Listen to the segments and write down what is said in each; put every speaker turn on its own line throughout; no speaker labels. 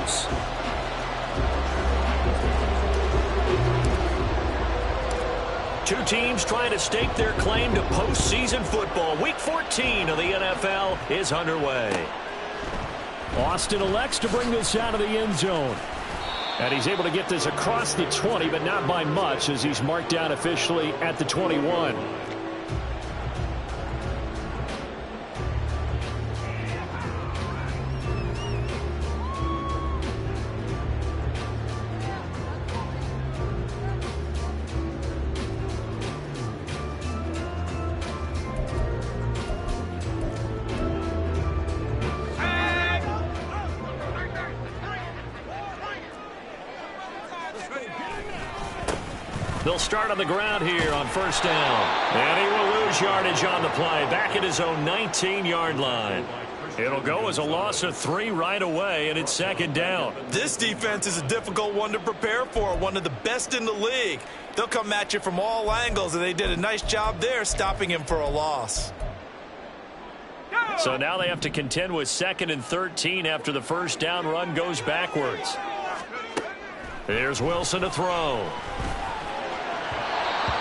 Eagles.
Two teams trying to stake their claim to postseason football. Week 14 of the NFL is underway.
Austin elects to bring this out of the end zone. And he's able to get this across the 20, but not by much, as he's marked down officially at the 21.
They'll start on the ground here on first down. And he will lose yardage on the play. Back at his own 19-yard line. It'll go as a loss of 3 right away, and it's second down.
This defense is a difficult one to prepare for, one of the best in the league. They'll come at you from all angles, and they did a nice job there stopping him for a loss.
So now they have to contend with 2nd and 13 after the first down run goes backwards. Here's Wilson to throw.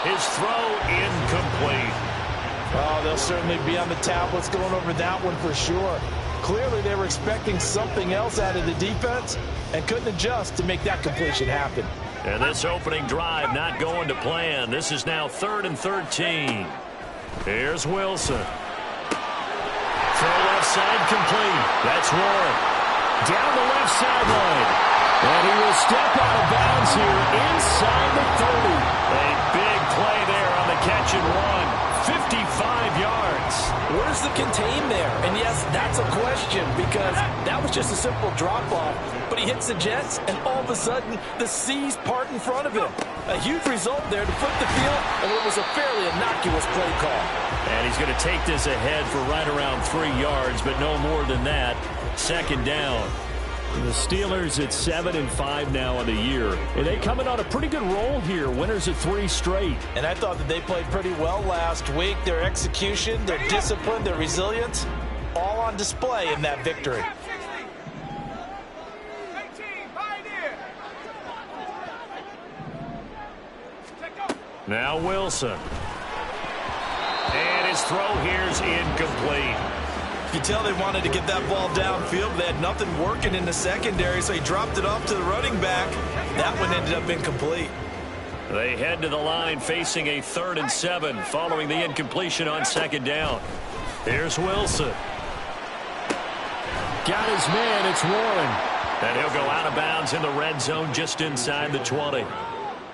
His throw incomplete.
Oh, they'll certainly be on the tablets going over that one for sure. Clearly they were expecting something else out of the defense and couldn't adjust to make that completion happen.
And this opening drive not going to plan. This is now 3rd and 13. Here's Wilson. Throw left side complete. That's Warren. Down the left sideline. And he will step out of bounds here inside the 30. A big play there on the catch and run. 55 yards.
Where's the contain there? And yes, that's a question because that was just a simple drop-off. But he hits the Jets, and all of a sudden, the seas part in front of him. A huge result there to flip the field, and it was a fairly innocuous play call.
And he's going to take this ahead for right around 3 yards, but no more than that. Second down.
The Steelers at 7-5 now in the year. And they coming on a pretty good roll here. Winners of 3 straight.
And I thought that they played pretty well last week. Their execution, their discipline, their resilience, all on display in that victory.
Now Wilson. And his throw here's incomplete.
You can tell they wanted to get that ball downfield. They had nothing working in the secondary, so he dropped it off to the running back. That one ended up incomplete.
They head to the line facing a 3rd and 7 following the incompletion on second down. Here's Wilson.
Got his man. It's Warren.
And he'll go out of bounds in the red zone just inside the 20.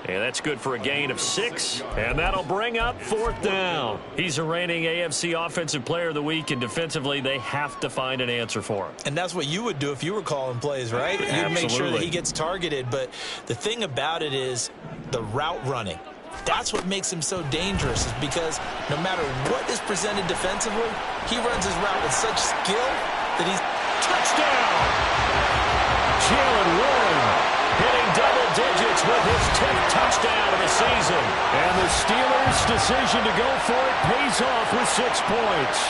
And that's good for a gain of 6. And that'll bring up 4th down. He's a reigning AFC Offensive Player of the Week, and defensively they have to find an answer for him.
And that's what you would do if you were calling plays, right? You'd make sure that he gets targeted. But the thing about it is the route running. That's what makes him so dangerous, is because no matter what is presented defensively, he runs his route with such skill that he's touchdown.
Jalen Warren hitting double digits with his 10th touchdown of the season.
And the Steelers' decision to go for it pays off with 6 points.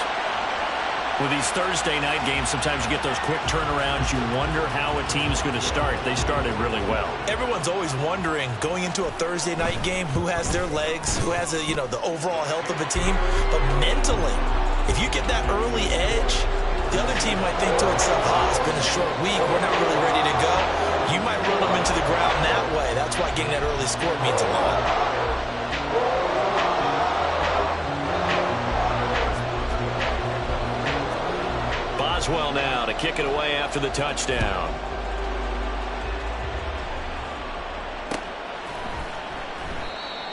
With these Thursday night games, sometimes you get those quick turnarounds. You wonder how a team's going to start. They started really well.
Everyone's always wondering, going into a Thursday night game, who has their legs, who has the overall health of a team. But mentally, if you get that early edge, the other team might think to itself, it's been a short week, we're not really ready to go. You might run them into the ground that way. That's why getting that early score means a lot.
Boswell now to kick it away after the touchdown.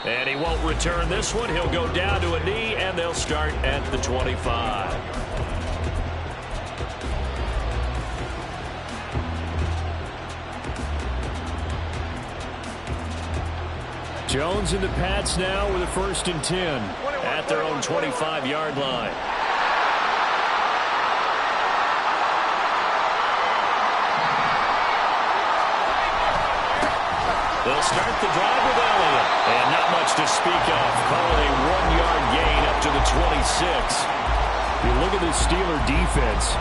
And he won't return this one. He'll go down to a knee, and they'll start at the 25.
Jones and the Pats now with a 1st and 10
at their own 25-yard line. They'll start the drive with Elliott. And not much to speak of. Call it a 1-yard gain up to the 26.
You look at the Steeler defense.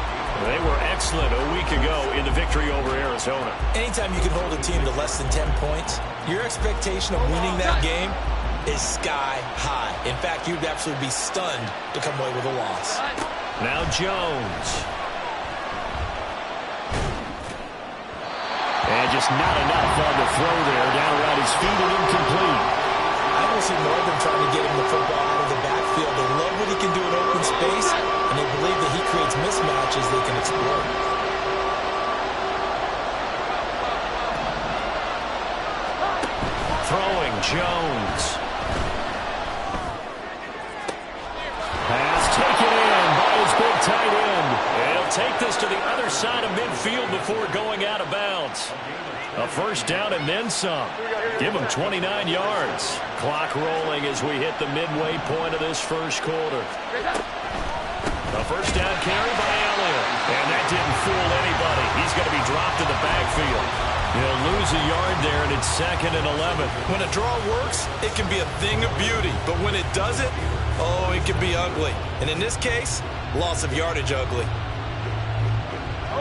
They were excellent a week ago in the victory over Arizona.
Anytime you can hold a team to less than 10 points, your expectation of winning that game is sky high. In fact, you'd absolutely be stunned to come away with a loss.
Now Jones.
And just not enough on the throw there. Down around his feet and incomplete.
I don't see more of them trying to get him the football out of the backfield. They love what he can do in open space, and they believe that he creates mismatches they can exploit.
Throwing Jones.
Pass taken in by his big tight end.
He'll take this to the other side of midfield before going out of bounds. A first down and then some. Give him 29 yards. Clock rolling as we hit the midway point of this first quarter. A first down carry by Elliott. And that didn't fool anybody. He's going to be dropped in the backfield. He'll lose a yard there, and it's 2nd and 11.
When a draw works, it can be a thing of beauty. But when it doesn't, oh, it can be ugly. And in this case, loss of yardage ugly.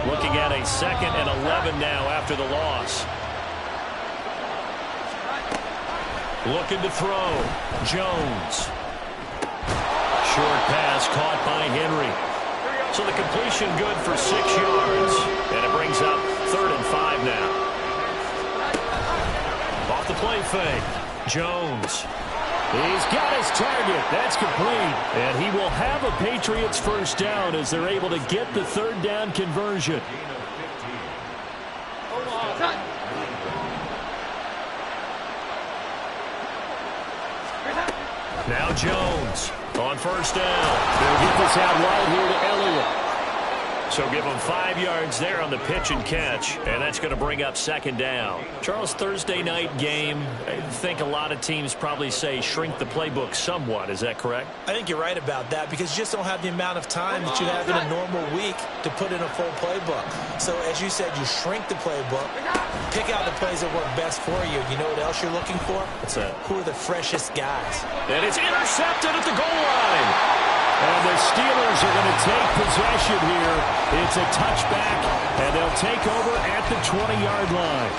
Looking at a 2nd and 11 now after the loss. Looking to throw. Jones. Short pass caught by Henry. So the completion good for 6 yards. And it brings up 3rd and 5 now. Off the play fake. Jones.
He's got his target. That's complete. And he will have a Patriots first down as they're able to get the 3rd down conversion.
Now Jones on first down.
They'll get this out wide here to Elliott.
So give him 5 yards there on the pitch and catch, and that's going to bring up 2nd down. Charles, Thursday night game, I think a lot of teams probably say shrink the playbook somewhat. Is that correct?
I think you're right about that because you just don't have the amount of time that you have in a normal week to put in a full playbook. So as you said, you shrink the playbook, pick out the plays that work best for you. You know what else you're looking for?
What's that?
Who are the freshest guys?
And it's intercepted at the goal line.
And the Steelers are going to take possession here. It's a touchback, and they'll take over at the 20-yard line.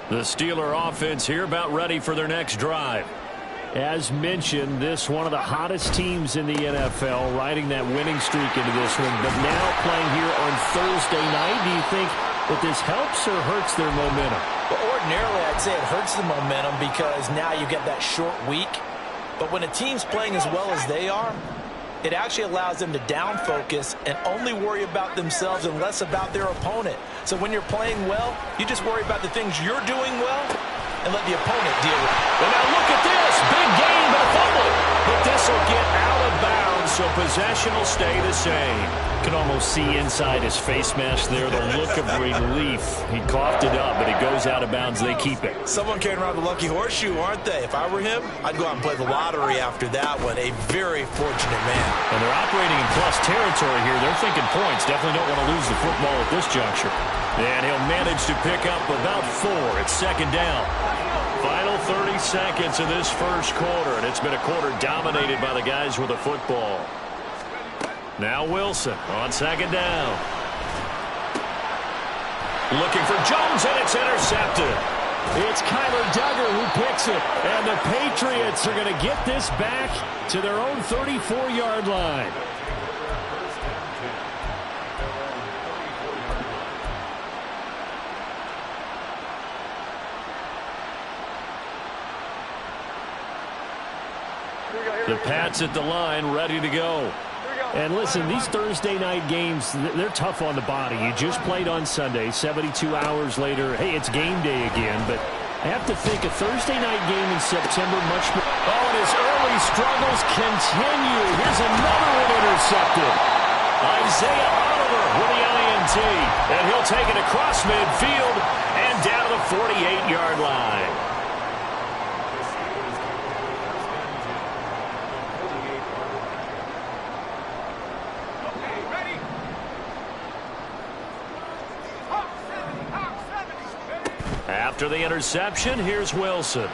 The Steeler offense here about ready for their next drive.
As mentioned, this one of the hottest teams in the NFL, riding that winning streak into this one, but now playing here on Thursday night. Do you think that this helps or hurts their momentum?
Well, ordinarily, I'd say it hurts the momentum because now you get that short week. But when a team's playing as well as they are, it actually allows them to down focus and only worry about themselves and less about their opponent. So when you're playing well, you just worry about the things you're doing well and let the opponent deal with it.
And now look at this. Big gain, but a fumble. But this will get out of bounds, so possession will stay the same.
You can almost see inside his face mask there the look of relief. He coughed it up, but it goes out of bounds. They keep it.
Someone carrying around the lucky horseshoe, aren't they? If I were him, I'd go out and play the lottery after that one. A very fortunate man.
And they're operating in plus territory here. They're thinking points. Definitely don't want to lose the football at this juncture. And he'll manage to pick up about 4. It's 2nd down. Final 30 seconds of this first quarter, and it's been a quarter dominated by the guys with the football. Now Wilson on 2nd down. Looking for Jones, and it's intercepted.
It's Kyler Duggar who picks it, and the Patriots are going to get this back to their own 34-yard line.
The Pats at the line, ready to go.
And listen, these Thursday night games, they're tough on the body. You just played on Sunday, 72 hours later. Hey, it's game day again, but I have to think a Thursday night game in September much more.
Oh, and his early struggles continue. Here's another one intercepted. Isaiah Oliver with the INT, and he'll take it across midfield and down to the 48-yard line. After the interception, here's Wilson.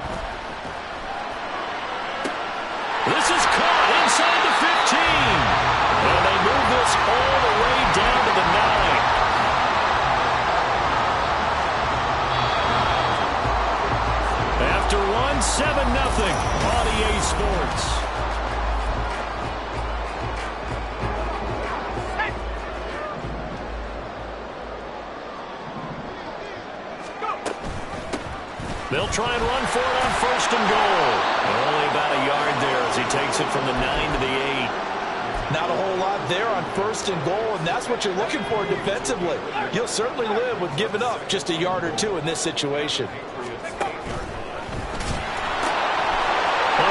This is caught inside the 15. And they move this all the way down to the 9. After one, 7-0 on EA Sports. They'll try and run for it on 1st and goal. Only about a yard there as he takes it from the 9 to the 8.
Not a whole lot there on 1st and goal, and that's what you're looking for defensively. You'll certainly live with giving up just a yard or two in this situation.
On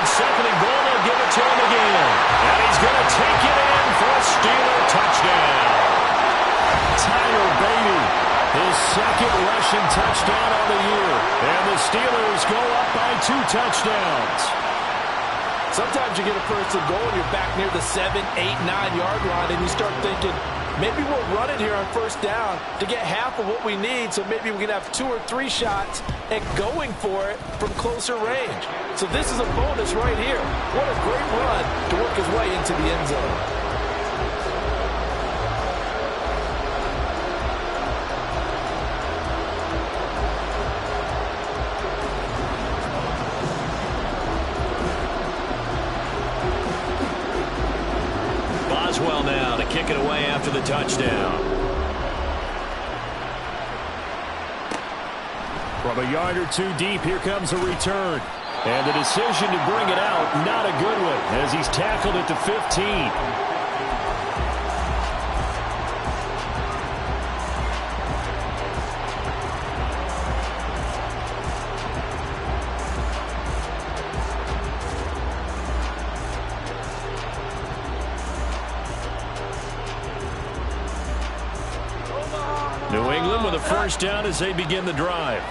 2nd and goal, they'll give it to him again. And he's going to take it in for a Steeler touchdown.
Tyler Beatty, his 2nd rushing touchdown on the year. And the Steelers go up by 2 touchdowns.
Sometimes you get a 1st and goal and you're back near the 7, 8, 9-yard line, and you start thinking, maybe we'll run it here on 1st down to get half of what we need, so maybe we can have 2 or 3 shots at going for it from closer range. So this is a bonus right here. What a great run to work his way into the end zone.
Boswell now to kick it away after the touchdown.
From a yard or 2 deep, here comes a return. And the decision to bring it out, not a good one, as he's tackled at the 15.
New England with a 1st down as they begin the drive.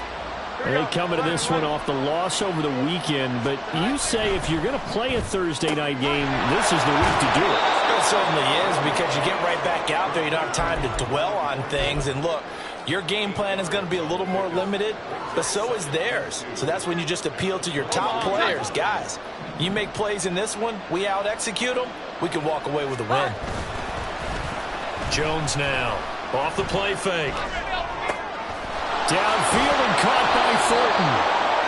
They come into this one off the loss over the weekend, but you say if you're going to play a Thursday night game, this is the week to do it.
It certainly is, because you get right back out there. You don't have time to dwell on things. And look, your game plan is going to be a little more limited, but so is theirs. So that's when you just appeal to your top players. Guys, you make plays in this one, we out-execute them, we can walk away with a win.
Jones now off the play fake.
Downfield and caught by Thornton.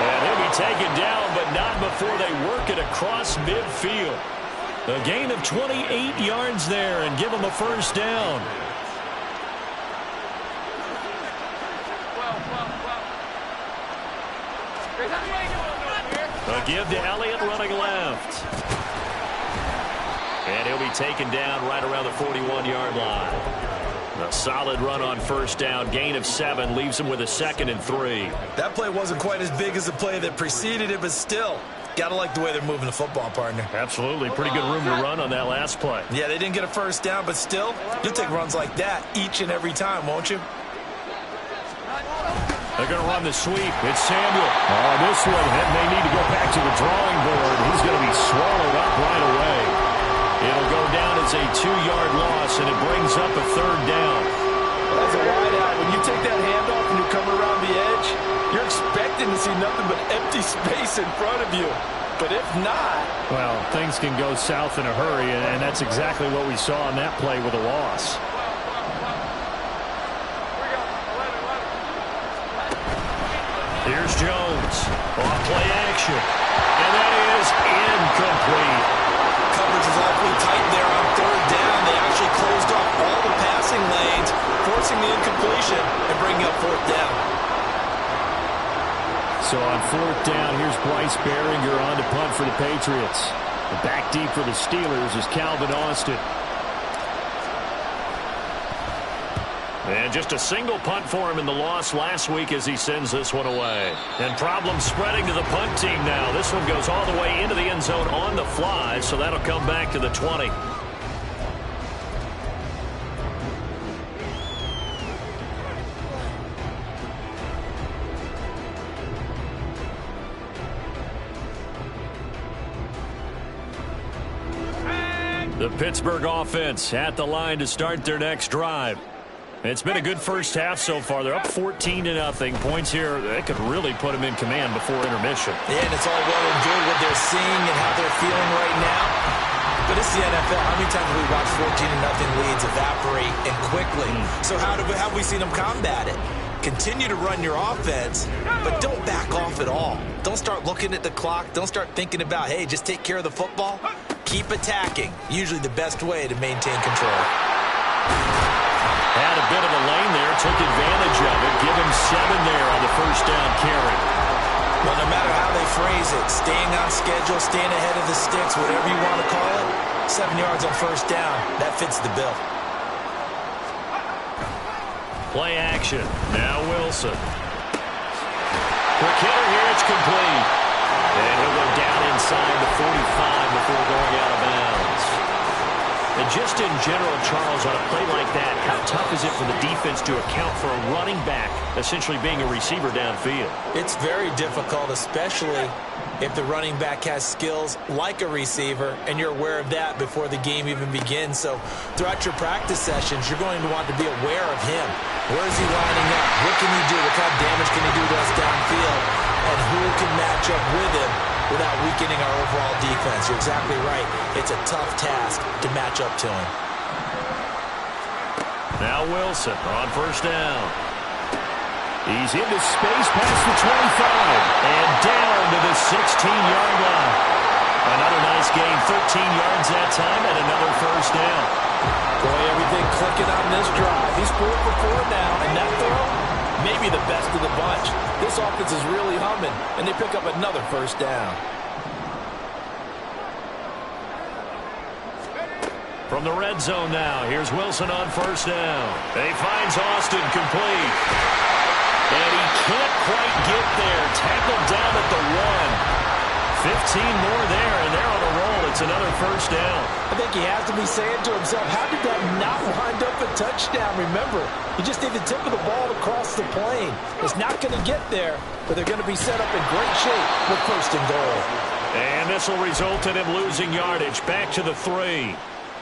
And he'll be taken down, but not before they work it across midfield. A gain of 28 yards there and give them a 1st down. A give to Elliott running left. And he'll be taken down right around the 41-yard line. A solid run on 1st down. Gain of 7 leaves him with a 2nd and 3.
That play wasn't quite as big as the play that preceded it, but still, got to like the way they're moving the football, partner.
Absolutely. Pretty good room to run on that last play.
Yeah, they didn't get a 1st down, but still, you'll take runs like that each and every time, won't you?
They're going to run the sweep. It's Samuel.
Oh, this one, they need to go back to the drawing board. He's going to be swallowed up right away.
It'll go down as a 2-yard loss, and it brings up a 3rd down.
That's a wide out. When you take that handoff and you come around the edge, you're expecting to see nothing but empty space in front of you. But if not...
Well, things can go south in a hurry, and that's exactly what we saw on that play with a loss.
Here's Jones. On play action. And that is incomplete.
Coverage is awfully tight there on 3rd down. They actually closed off all the passing lanes, forcing the incompletion and bringing up 4th down.
So on 4th down, here's Bryce Behringer on to punt for the Patriots. The back deep for the Steelers is Calvin Austin.
And just a single punt for him in the loss last week as he sends this one away. And problems spreading to the punt team now. This one goes all the way into the end zone on the fly, so that'll come back to the 20. The Pittsburgh offense at the line to start their next drive.
It's been a good first half so far. They're up 14-0. Points here, that could really put them in command before intermission.
Yeah, and it's all well and good what they're seeing and how they're feeling right now. But it's the NFL. How many times have we watched 14-0 leads evaporate and quickly? So how have we seen them combat it? Continue to run your offense, but don't back off at all. Don't start looking at the clock. Don't start thinking about, hey, just take care of the football. Keep attacking. Usually the best way to maintain control.
Had a bit of a lane there, took advantage of it. Give him 7 there on the first down carry.
Well, no matter how they phrase it, staying on schedule, staying ahead of the sticks, whatever you want to call it, 7 yards on first down, that fits the bill.
Play action. Now Wilson. Quick hitter here, it's complete. And he'll go down inside the 45 before going out of bounds. And just in general, Charles, on a play like that, how tough is it for the defense to account for a running back essentially being a receiver downfield?
It's very difficult, especially if the running back has skills like a receiver, and you're aware of that before the game even begins. So throughout your practice sessions, you're going to want to be aware of him. Where is he lining up? What can he do? What kind of damage can he do to us downfield? And who can match up with him without weakening our overall defense? You're exactly right. It's a tough task to match up to him.
Now Wilson on first down. He's into space past the 25 and down to the 16-yard line. Another nice gain, 13 yards that time, and another first down.
Boy, everything clicking on this drive. He's 4 for 4 now, and that throw, maybe the best of the bunch. This offense is really humming, and they pick up another first down.
From the red zone now, here's Wilson on first down. He finds Austin complete. And he can't quite get there. Tackled down at the 1. 15 more there, and they're on a roll. It's another first down.
I think he has to be saying to himself, how did that not wind up a touchdown? Remember, you just need the tip of the ball across the plane. It's not going to get there, but they're going to be set up in great shape with first and goal.
And this will result in him losing yardage. Back to the 3.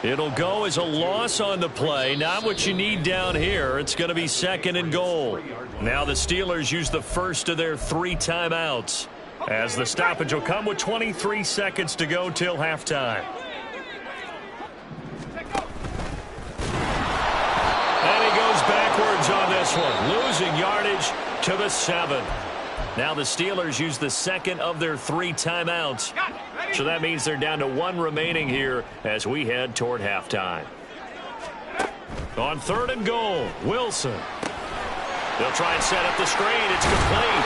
It'll go as a loss on the play. Not what you need down here. It's going to be second and goal. Now the Steelers use the first of their 3 timeouts, as the stoppage will come with 23 seconds to go till halftime. And he goes backwards on this one, losing yardage to the 7. Now the Steelers use the second of their 3 timeouts. So that means they're down to 1 remaining here as we head toward halftime. On third and goal, Wilson. They'll try and set up the screen. It's complete.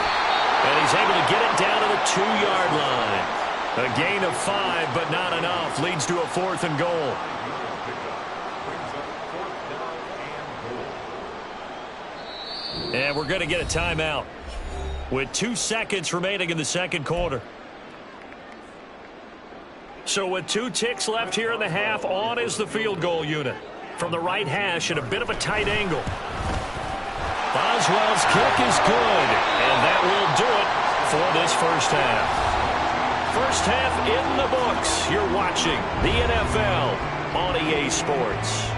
And he's able to get it down to the 2-yard line. A gain of 5, but not enough. Leads to a 4th and goal. And we're going to get a timeout with 2 seconds remaining in the second quarter. So with 2 ticks left here in the half, on is the field goal unit. From the right hash at a bit of a tight angle. Boswell's kick is good, and that will do it for this first half. First half in the books. You're watching the NFL on EA Sports.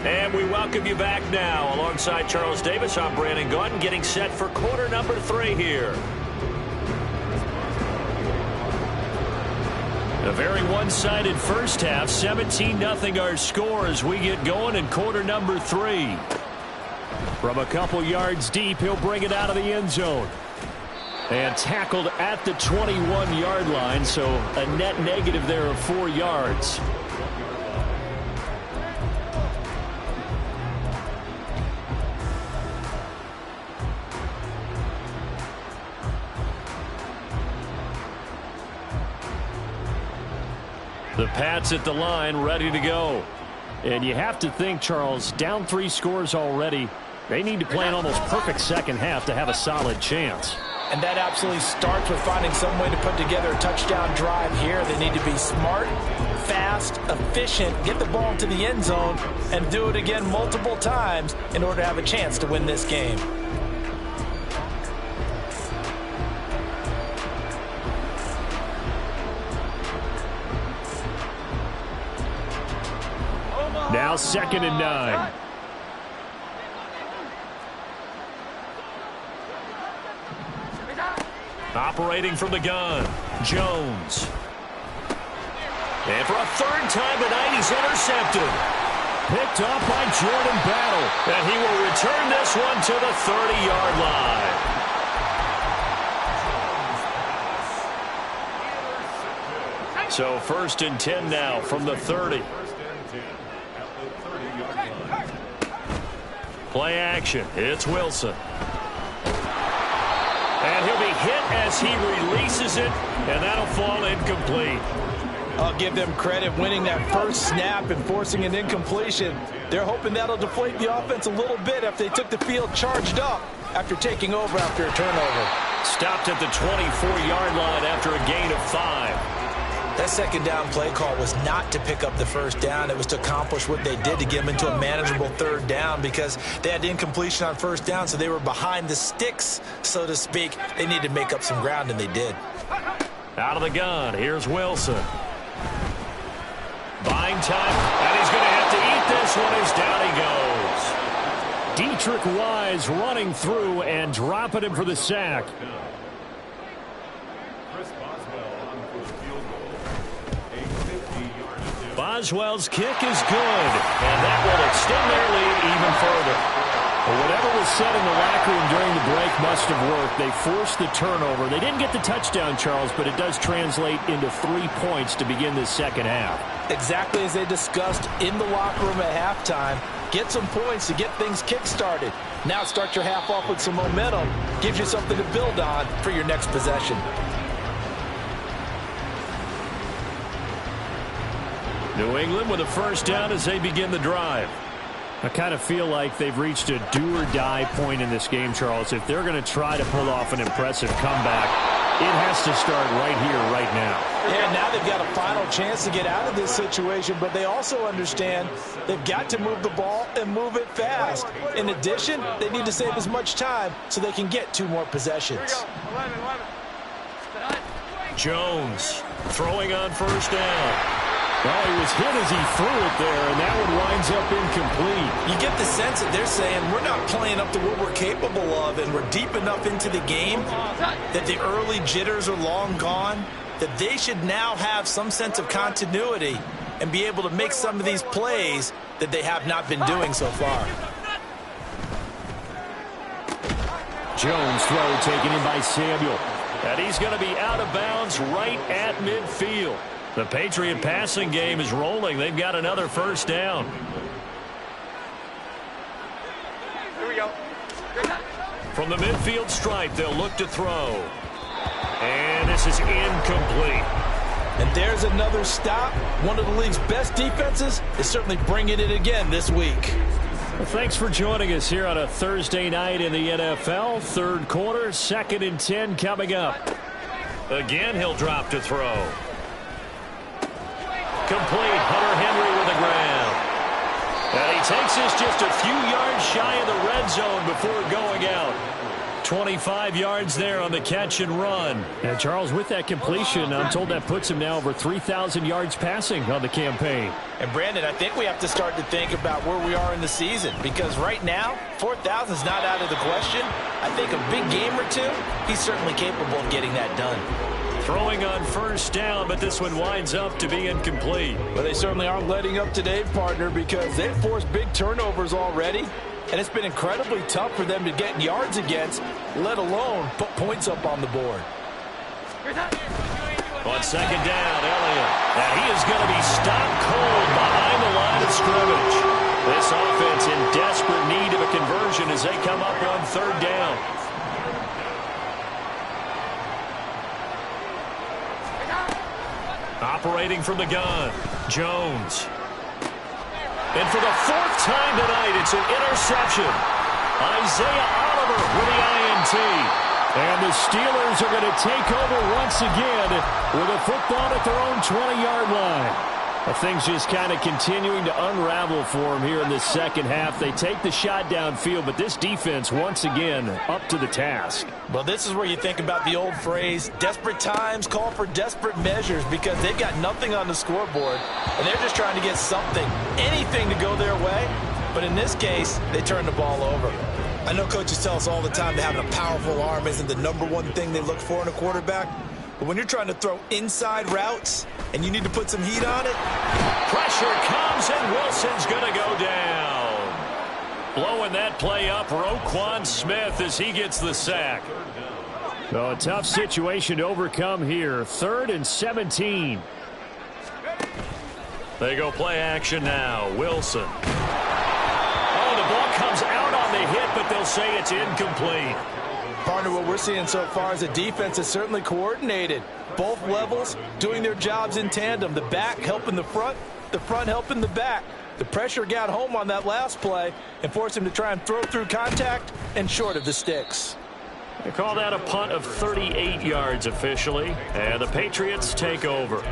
And we welcome you back now. Alongside Charles Davis, I'm Brandon Gaudin, getting set for quarter number 3 here. A very one-sided first half. 17-0 our score as we get going in quarter number 3. From a couple yards deep, he'll bring it out of the end zone. And tackled at the 21-yard line, so a net negative there of 4 yards. The Pats at the line, ready to go. And you have to think, Charles, down 3 scores already. They need to play an almost perfect second half to have a solid chance.
And that absolutely starts with finding some way to put together a touchdown drive here. They need to be smart, fast, efficient, get the ball into the end zone, and do it again multiple times in order to have a chance to win this game.
Now 2nd and 9.
Operating from the gun, Jones. And for a 3rd time tonight, he's intercepted.
Picked up by Jordan Battle.
And he will return this one to the 30-yard line. So 1st and 10 now from the 30. Play action. It's Wilson. And he'll be hit as he releases it, and that'll fall incomplete.
I'll give them credit winning that first snap and forcing an incompletion. They're hoping that'll deflate the offense a little bit after they took the field charged up after taking over after a turnover.
Stopped at the 24-yard line after a gain of 5.
That 2nd down play call was not to pick up the 1st down. It was to accomplish what they did to get them into a manageable 3rd down because they had incompletion on 1st down, so they were behind the sticks, so to speak. They needed to make up some ground, and they did.
Out of the gun, here's Wilson. Buying time, and he's going to have to eat this one as down he goes.
Dietrich Wise running through and dropping him for the sack.
Boswell's kick is good, and that will extend their lead even further.
Well, whatever was said in the locker room during the break must have worked. They forced the turnover. They didn't get the touchdown, Charles, but it does translate into 3 points to begin this 2nd half.
Exactly as they discussed in the locker room at halftime. Get some points to get things kick-started. Now start your half off with some momentum. Gives you something to build on for your next possession.
New England with a 1st down as they begin the drive.
I kind of feel like they've reached a do-or-die point in this game, Charles. If they're going to try to pull off an impressive comeback, it has to start right here, right now.
Yeah, now they've got a final chance to get out of this situation, but they also understand they've got to move the ball and move it fast. In addition, they need to save as much time so they can get 2 more possessions.
Jones throwing on 1st down.
Well, he was hit as he threw it there, and that one winds up incomplete.
You get the sense that they're saying we're not playing up to what we're capable of, and we're deep enough into the game that the early jitters are long gone, that they should now have some sense of continuity and be able to make some of these plays that they have not been doing so far.
Jones throw taken in by Samuel.
And he's going to be out of bounds right at midfield. The Patriot passing game is rolling. They've got another 1st down.
Here we go.
From the midfield stripe, they'll look to throw. And this is incomplete.
And there's another stop. One of the league's best defenses is certainly bringing it again this week.
Well, thanks for joining us here on a Thursday night in the NFL. 3rd quarter, 2nd and 10 coming up.
Again, he'll drop to throw. Complete. Hunter Henry with the ground. And he takes this just a few yards shy of the red zone before going out. 25 yards there on the catch and run.
And Charles, with that completion, I'm told that puts him now over 3,000 yards passing on the campaign.
And Brandon, I think we have to start to think about where we are in the season, because right now 4,000 is not out of the question. I think a big game or 2, he's certainly capable of getting that done.
Throwing on 1st down, but this one winds up to be incomplete.
Well, they certainly aren't letting up today, partner, because they've forced big turnovers already, and it's been incredibly tough for them to get yards against, let alone put points up on the board.
On 2nd down, Elliott. And he is going to be stopped cold behind the line of scrimmage. This offense in desperate need of a conversion as they come up on 3rd down. Operating from the gun, Jones. And for the 4th time tonight, it's an interception. Isaiah Oliver with the INT.
And the Steelers are going to take over once again with a football at their own 20-yard line. Well, things just kind of continuing to unravel for them here in the second half. They take the shot downfield, but this defense once again up to the task.
Well, this is where you think about the old phrase, desperate times call for desperate measures, because they've got nothing on the scoreboard, and they're just trying to get something, anything to go their way. But in this case, they turn the ball over.
I know coaches tell us all the time that having a powerful arm isn't the #1 thing they look for in a quarterback. But when you're trying to throw inside routes and you need to put some heat on it.
Pressure comes, and Wilson's going to go down. Blowing that play up, Roquan Smith, as he gets the sack.
So a tough situation to overcome here. 3rd and 17.
They go play action now. Wilson. Oh, the ball comes out on the hit, but they'll say it's incomplete.
Partner, what we're seeing so far is the defense is certainly coordinated. Both levels doing their jobs in tandem. The back helping the front helping the back. The pressure got home on that last play and forced him to try and throw through contact and short of the sticks.
They call that a punt of 38 yards officially, and the Patriots take over.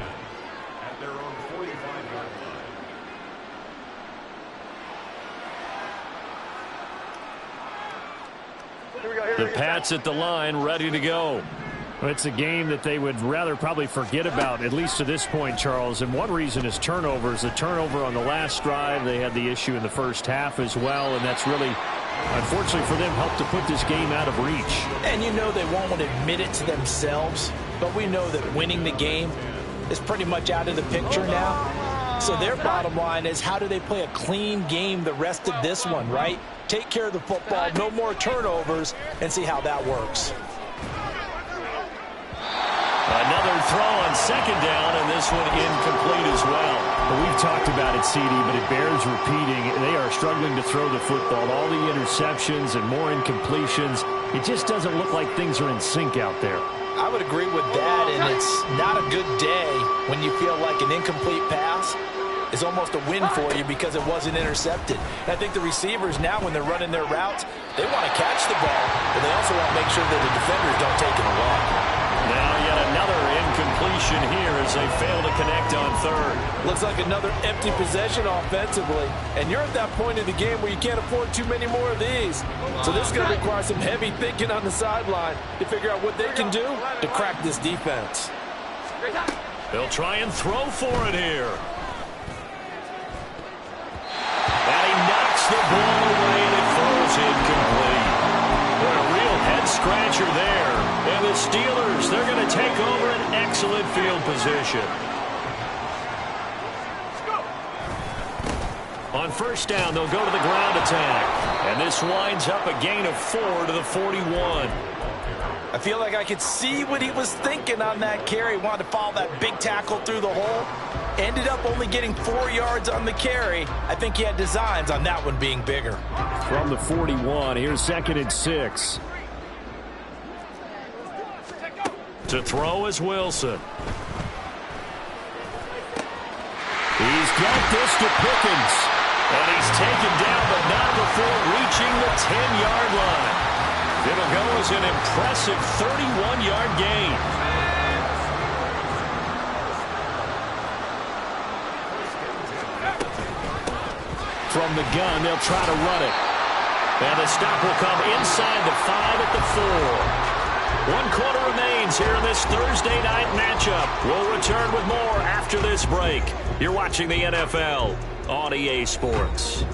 The Pats at the line, ready to go. Well, it's a game that they would rather probably forget about, at least to this point, Charles. And one reason is turnovers. The turnover on the last drive, they had the issue in the first half as well, and that's really, unfortunately for them, helped to put this game out of reach.
And you know they won't want to admit it to themselves, but we know that winning the game is pretty much out of the picture now. So their bottom line is, how do they play a clean game the rest of this one, right? Take care of the football, no more turnovers, and see how that works.
Another throw on 2nd down, and this one incomplete as well.
Well, we've talked about it, CD, but it bears repeating. They are struggling to throw the football. All the interceptions and more incompletions. It just doesn't look like things are in sync out there.
I would agree with that, and it's not a good day when you feel like an incomplete pass is almost a win for you because it wasn't intercepted. And I think the receivers now, when they're running their routes, they want to catch the ball, but they also want to make sure that the defenders don't take it away.
Now yet another incompletion here as they fail to connect on 3rd.
Looks like another empty possession offensively, and you're at that point in the game where you can't afford too many more of these. So this is going to require some heavy thinking on the sideline to figure out what they can do to crack this defense.
They'll try and throw for it here. And he knocks the ball away, and it falls incomplete. What a real head-scratcher there. And the Steelers, they're going to take over an excellent field position. On 1st down, they'll go to the ground attack. And this winds up a gain of 4 to the 41.
I feel like I could see what he was thinking on that carry. Wanted to follow that big tackle through the hole. Ended up only getting 4 yards on the carry. I think he had designs on that one being bigger.
From the 41, here's 2nd and 6.
To throw is Wilson.
He's got this to Pickens.
And he's taken down, but not before reaching the 10-yard line. It'll go as an impressive 31-yard gain.
From the gun, they'll try to run it.
And the stop will come inside the 5 at the 4. 1 quarter remains here in this Thursday night matchup. We'll return with more after this break. You're watching the NFL on EA Sports.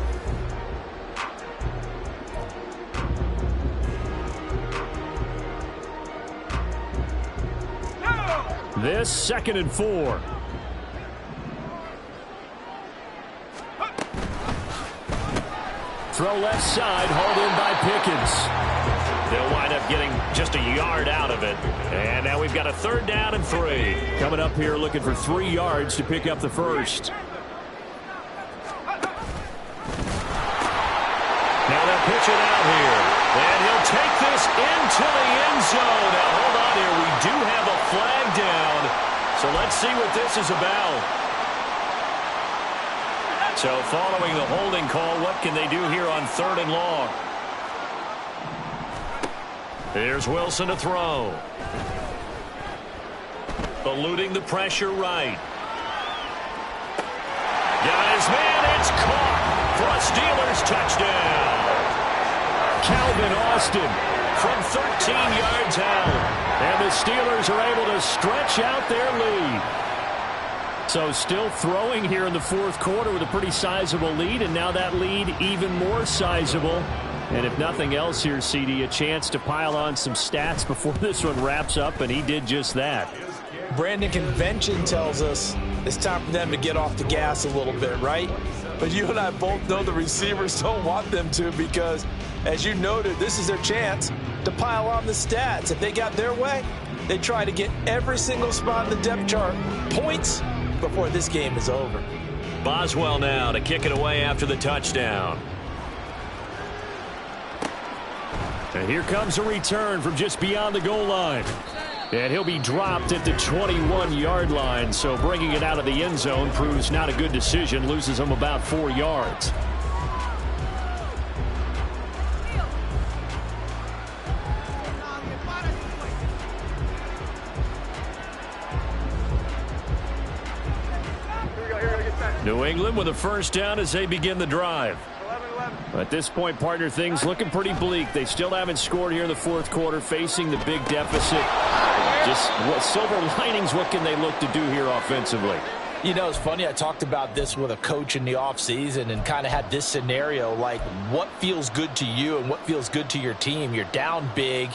This 2nd and 4. Throw left side, hauled in by Pickens.
They'll wind up getting just a yard out of it. And now we've got a 3rd down and 3.
Coming up here looking for 3 yards to pick up the first.
Now they'll pitch it out here. And he'll take this into the end zone. Now hold on here. We do have a flag down. So let's see what this is about. So following the holding call, what can they do here on 3rd and long? Here's Wilson to throw. Eluding the pressure right. Got his man. It's caught for a Steelers touchdown. Calvin Austin from 13 yards out. And the Steelers are able to stretch out their lead. So still throwing here in the fourth quarter with a pretty sizable lead. And now that lead even more sizable. And if nothing else here, CD, a chance to pile on some stats before this one wraps up. And he did just that.
Brandon, convention tells us it's time for them to get off the gas a little bit, right? But you and I both know the receivers don't want them to because, as you noted, this is their chance to pile on the stats. If they got their way, they try to get every single spot in the depth chart points before this game is over.
Boswell now to kick it away after the touchdown.
And here comes a return from just beyond the goal line. And he'll be dropped at the 21-yard line. So bringing it out of the end zone proves not a good decision. Loses him about 4 yards. New England with a first down as they begin the drive. At this point, partner, things looking pretty bleak. They still haven't scored here in the fourth quarter, facing the big deficit. Just what silver linings, what can they look to do here offensively?
You know, it's funny. I talked about this with a coach in the offseason and kind of had this scenario, like what feels good to you and what feels good to your team. You're down big.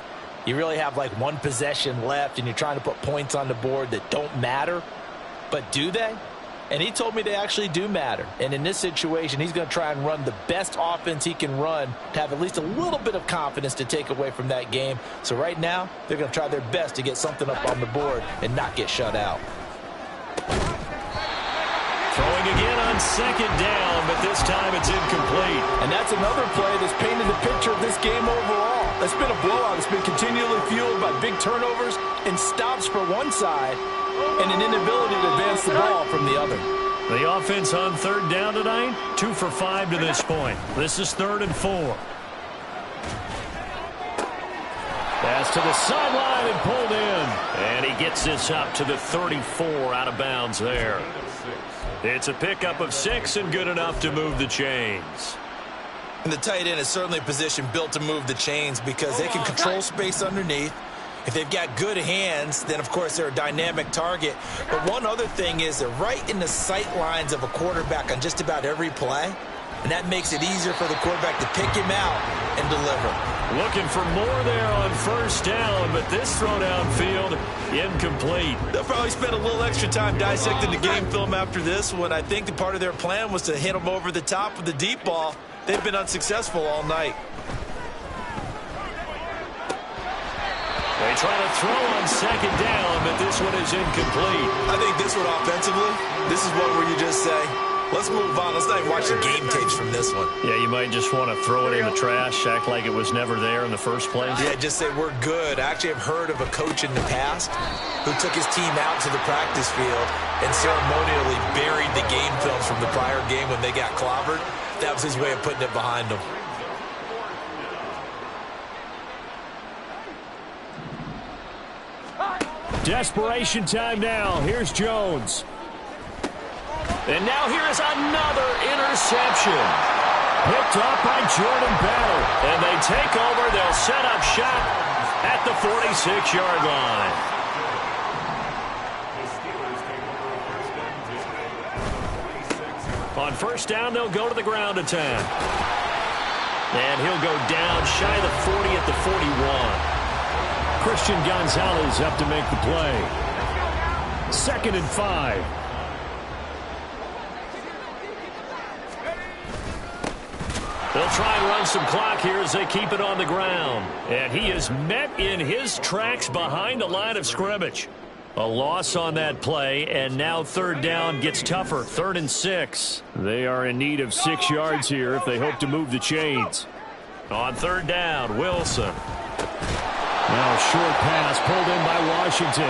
You really have like one possession left, and you're trying to put points on the board that don't matter. But do they? And he told me they actually do matter. And in this situation, he's going to try and run the best offense he can run to have at least a little bit of confidence to take away from that game. So right now, they're going to try their best to get something up on the board and not get shut out.
Throwing again on second down, but this time it's incomplete.
And that's another play that's painted the picture of this game overall. It's been a blowout. It's been continually fueled by big turnovers and stops for one side and an inability to advance the ball from the other.
The offense on third down tonight, 2 for 5 to this point. This is 3rd and 4.
Pass to the sideline and pulled in.
And he gets this up to the 34 out of bounds there. It's a pickup of 6 and good enough to move the chains.
And the tight end is certainly a position built to move the chains because they can control space underneath. If they've got good hands, then, of course, they're a dynamic target. But one other thing is they're right in the sight lines of a quarterback on just about every play. And that makes it easier for the quarterback to pick him out and deliver.
Looking for more there on first down, but this throw downfield, incomplete.
They'll probably spend a little extra time dissecting the game film after this one. I think the part of their plan was to hit him over the top with the deep ball. They've been unsuccessful all night.
They try to throw on second down, but this one is incomplete.
I think this one offensively, this is one where you just say, let's move on. Let's not even watch the game tapes from this one.
Yeah, you might just want to throw it in the trash, act like it was never there in the first place.
Yeah, just say we're good. I actually have heard of a coach in the past who took his team out to the practice field and ceremonially buried the game films from the prior game when they got clobbered. That was his way of putting it behind them.
Desperation time now. Here's Jones.
And now here is another interception.
Picked up by Jordan Bell.
And they take over. They'll set up shop at the 46-yard line. On first down, they'll go to the ground attack. And he'll go down shy of the 40 at the 41.
Christian Gonzalez up to make the play. 2nd and 5.
They'll try and run some clock here as they keep it on the ground. And he is met in his tracks behind the line of scrimmage. A loss on that play, and now third down gets tougher. 3rd and 6.
They are in need of 6 yards here if they hope to move the chains.
On third down, Wilson.
Now a short pass pulled in by Washington.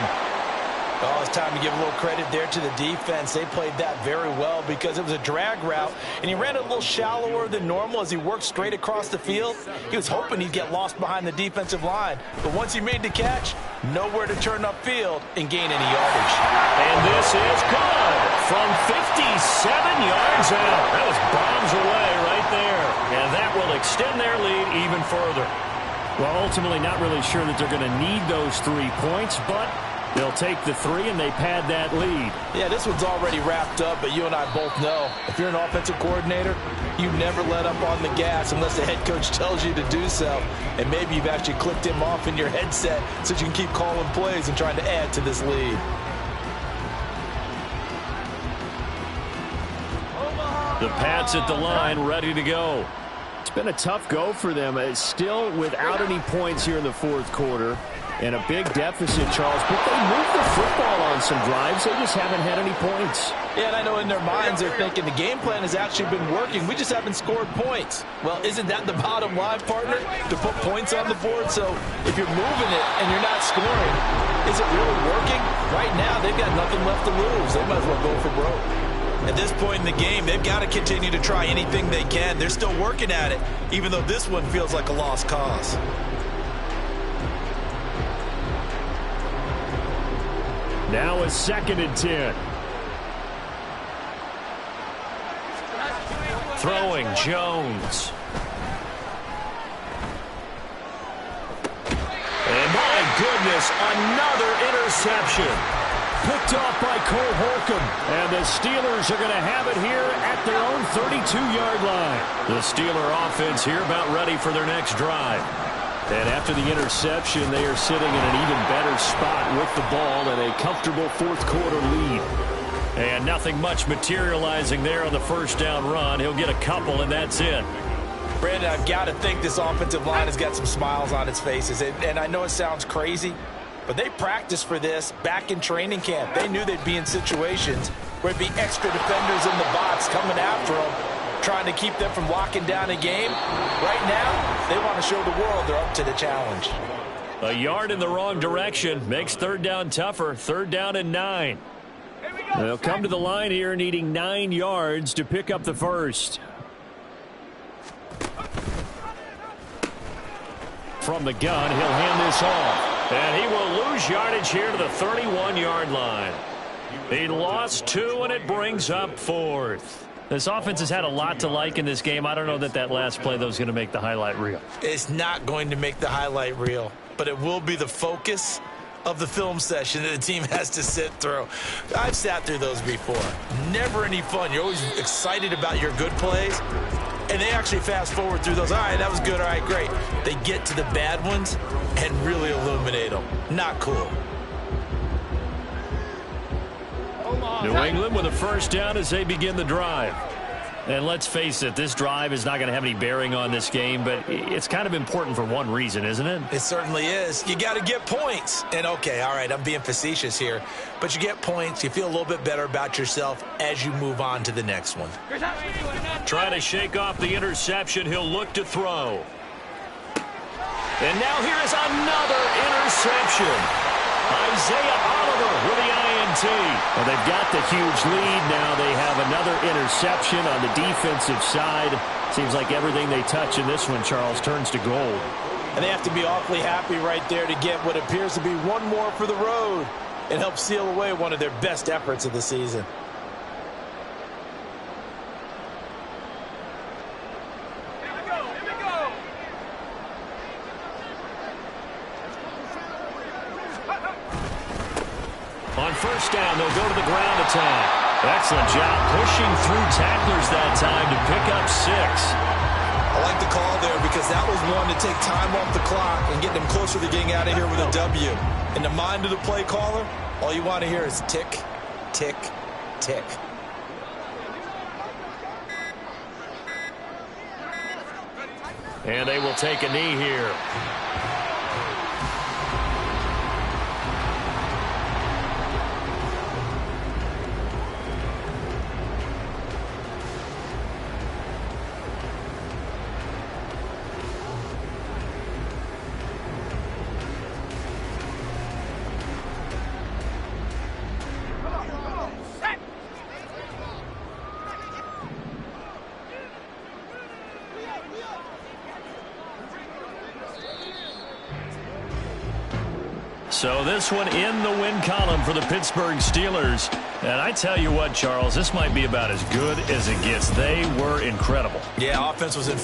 Oh, it's time to give a little credit there to the defense. They played that very well because it was a drag route, and he ran it a little shallower than normal as he worked straight across the field. He was hoping he'd get lost behind the defensive line, but once he made the catch, nowhere to turn upfield and gain any yardage.
And this is good from 57 yards out. That was bombs away right there, and that will extend their lead even further.
Well, ultimately not really sure that they're going to need those 3 points, but they'll take the 3 and they pad that lead.
Yeah, this one's already wrapped up, but you and I both know if you're an offensive coordinator, you never let up on the gas unless the head coach tells you to do so. And maybe you've actually clicked him off in your headset so you can keep calling plays and trying to add to this lead.
The Pats at the line, ready to go. It's been a tough go for them. It's still without any points here in the fourth quarter. And a big deficit, Charles. But they moved the football on some drives. They just haven't had any points.
Yeah, and I know in their minds they're thinking the game plan has actually been working. We just haven't scored points. Well, isn't that the bottom line, partner? To put points on the board? So if you're moving it and you're not scoring, is it really working? Right now, they've got nothing left to lose. They might as well go for broke.
At this point in the game, they've got to continue to try anything they can. They're still working at it, even though this one feels like a lost cause.
Now a 2nd and 10.
Throwing, Jones. And my goodness, another interception.
Picked off by Cole Holcomb. And the Steelers are going to have it here at their own 32-yard line.
The Steeler offense here about ready for their next drive.
And after the interception, they are sitting in an even better spot with the ball and a comfortable fourth quarter lead.
And nothing much materializing there on the first down run. He'll get a couple, and that's it.
Brandon, I've got to think this offensive line has got some smiles on its faces. And I know it sounds crazy, but they practiced for this back in training camp. They knew they'd be in situations where it'd be extra defenders in the box coming after them, trying to keep them from locking down a game. Right now, they want to show the world they're up to the challenge.
A yard in the wrong direction makes third down tougher. 3rd down and 9.
They'll come to the line here needing 9 yards to pick up the first. From the gun, he'll hand this off.
And he will lose yardage here to the 31-yard line. He lost 2, and it brings up 4th.
This offense has had a lot to like in this game. I don't know that last play, though, is going to make the highlight reel.
It's not going to make the highlight reel, but it will be the focus of the film session that the team has to sit through. I've sat through those before. Never any fun. You're always excited about your good plays, and they actually fast forward through those. All right, that was good. All right, great. They get to the bad ones and really illuminate them. Not cool.
New England with a first down as they begin the drive.
And let's face it, this drive is not going to have any bearing on this game, but it's kind of important for one reason, isn't it?
It certainly is. You got to get points. And, okay, all right, I'm being facetious here, but you get points. You feel a little bit better about yourself as you move on to the next one.
Trying to shake off the interception. He'll look to throw. And now here is another interception. Isaiah Oliver with the INT.
Well, they've got the huge lead. Now they have another interception on the defensive side. Seems like everything they touch in this one, Charles, turns to gold.
And they have to be awfully happy right there to get what appears to be one more for the road and help seal away one of their best efforts of the season.
On first down, they'll go to the ground attack. Excellent job pushing through tacklers that time to pick up 6.
I like the call there because that was one to take time off the clock and get them closer to getting out of here with a W. In the mind of the play caller, all you want to hear is tick, tick, tick.
And they will take a knee here. So this one in the win column for the Pittsburgh Steelers. And I tell you what, Charles, this might be about as good as it gets. They were incredible.
Yeah, offense was in